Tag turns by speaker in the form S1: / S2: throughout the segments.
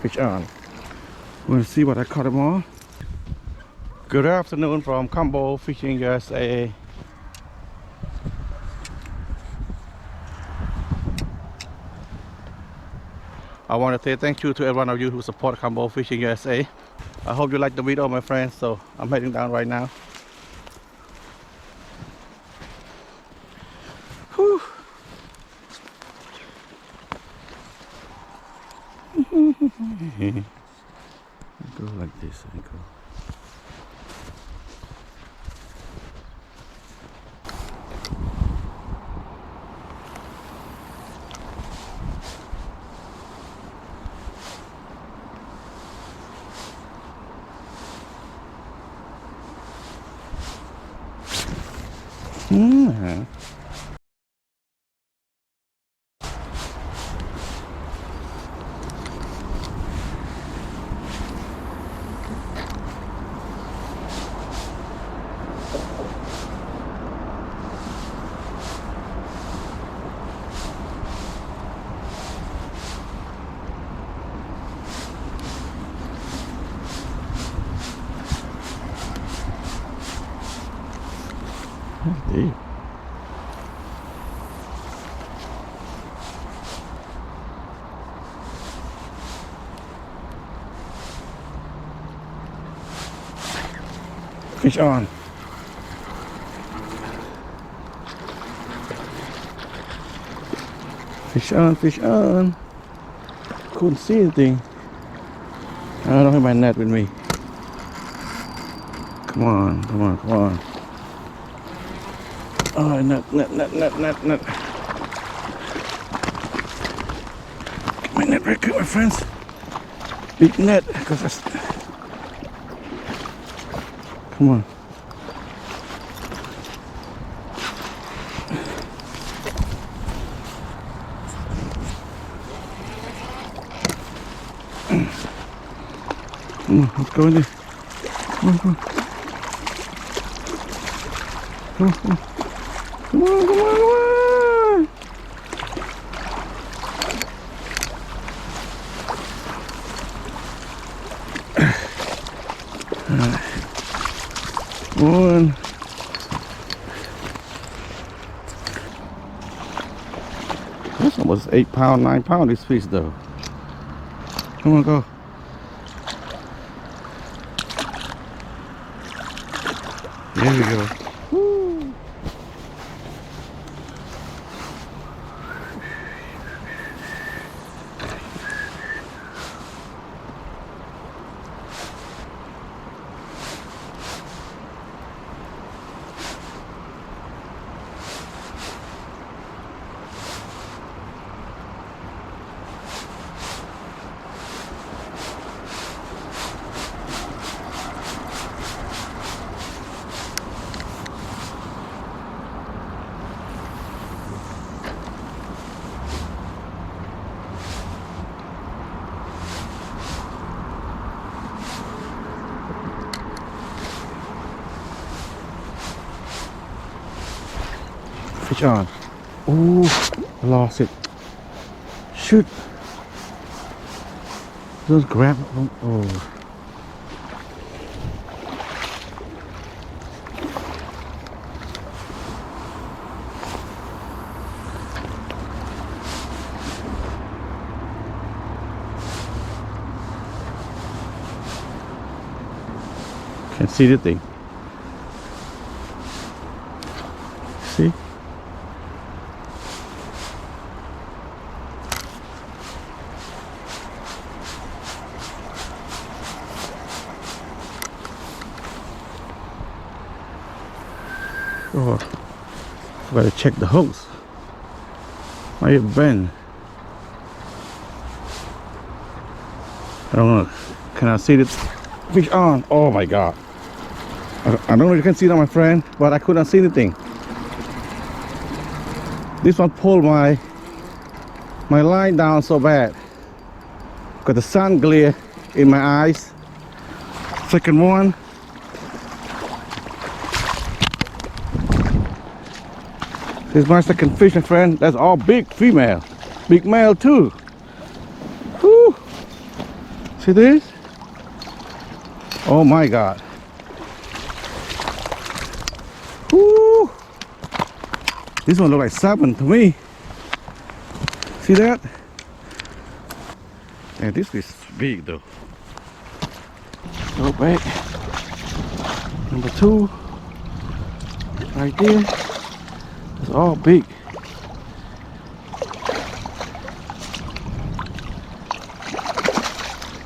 S1: Fish on. We'll see what I caught them all. Good afternoon from Combo Fishing USA. I want to say thank you to every one of you who support Combo Fishing USA. I hope you like the video, my friends. So I'm heading down right now. Whew. Go like this and go. Deep. Fish on. Fish on, fish on. Couldn't see anything. I don't have my net with me. Come on, come on, come on. Oh, net. Get my net right quick, my friends. Big net, because that's... Come on. Come on, let's go in there. Come on, come on. Come on, come on. Come on, come on, come on! One. That's almost 8 pound, 9 pound this fish though. Come on, go. There we go. Woo. Fish on. Ooh, I lost it. Shoot. Just grab it. Oh. Can't see the thing. See? Oh, gotta check the hose. Might have been. I don't know. Can I see this fish on? Oh my god. I don't know if you can see that, my friend, but I couldn't see anything. This one pulled my line down so bad. Got the sun glare in my eyes. Second one. This is my second fish, my friend. That's all big female. Big male too. Whew. See this? Oh my God. Woo! This one look like salmon to me. See that? And this is big though. Go back. Number 2. Right there. It's all big.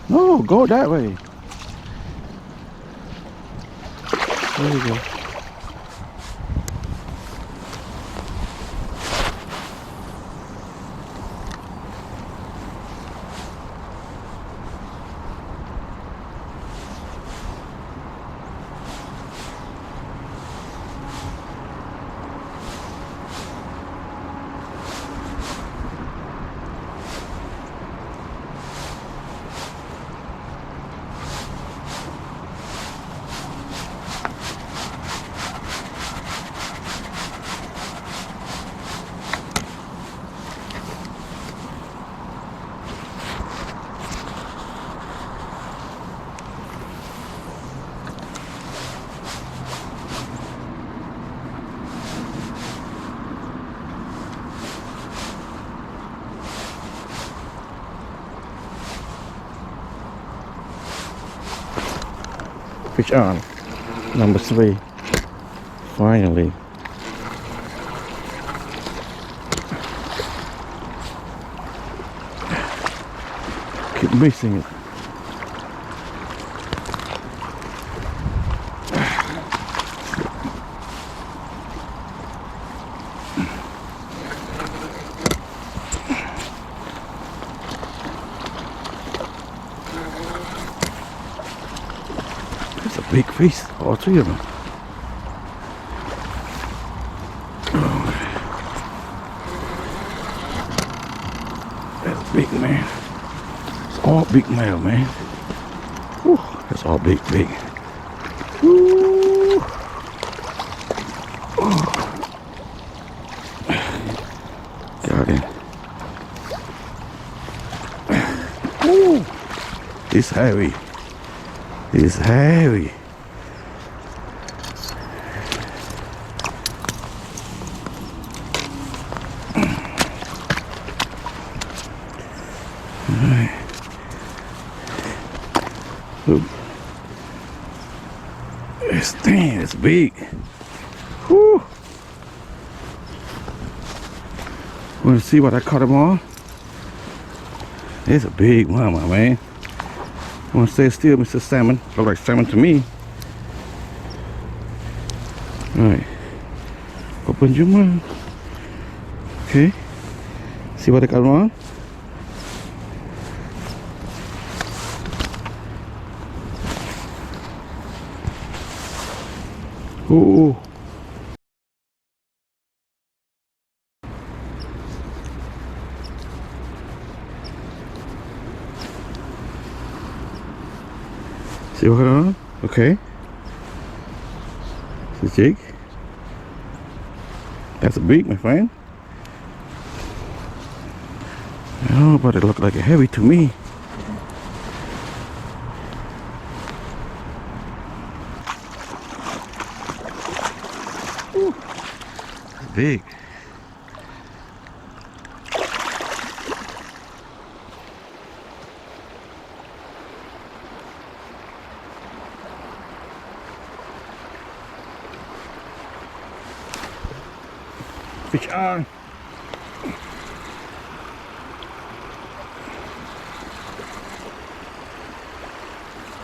S1: No, go that way. There you go. Fish on. Number 3. Finally. Keep missing it. That's a big fish, all 3 of them. That's big, man. It's all big male, man. Whew, that's all big. Whew. Oh. Got it. Ooh. It's heavy. It's heavy. Alright. Look. It's big. Whew. Want to see what I caught him on? It's a big one, my man. Want to stay still, Mr. Salmon. Look like salmon to me. Alright. Open your mouth. Okay. See what I got on? Ooh. See what I got on? Okay. It's a jig. That's a big, my friend. Oh, but it looked like a heavy to me. Ooh, it's big. Fish on.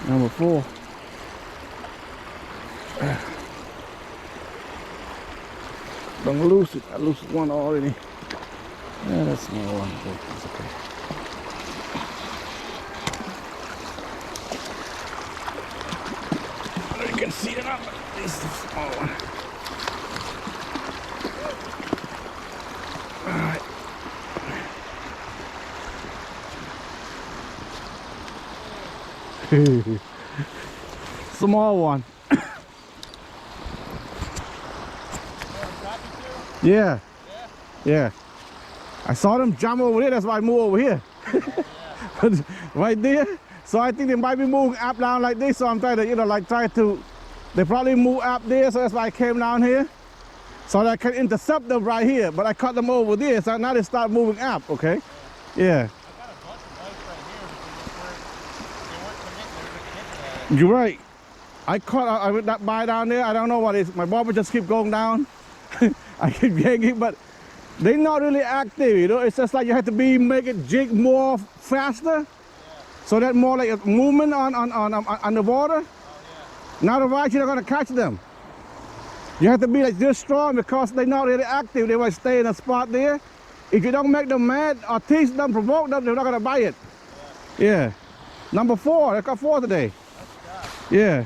S1: Number 4. Don't lose it. I lost one already. Yeah, that's small one. It's okay. You can see it now. This is a small one. Alright. Small one. Yeah. Yeah. I saw them jump over there, that's why I moved over here. Right there, So I think they might be moving up down like this. So I'm trying to, you know, like try to, they probably move up there. So that's why I came down here. So that I can intercept them right here. But I cut them over there. So now they start moving up, okay? Yeah.
S2: I got a bunch of bites right here because they weren't committing to that.
S1: You're right. I went that by down there. I don't know what it is. My bobber just keep going down. I keep yanking, but they're not really active, you know. It's just like you have to make it jig more faster.
S2: Yeah.
S1: So that more like a movement on the water.
S2: Oh, yeah.
S1: Now otherwise you're not gonna catch them. You have to be like this strong because they're not really active. They might stay in a spot there. If you don't make them mad or tease them, provoke them, they're not gonna bite it. Yeah. Number 4. I got 4 today.
S2: That's
S1: Yeah.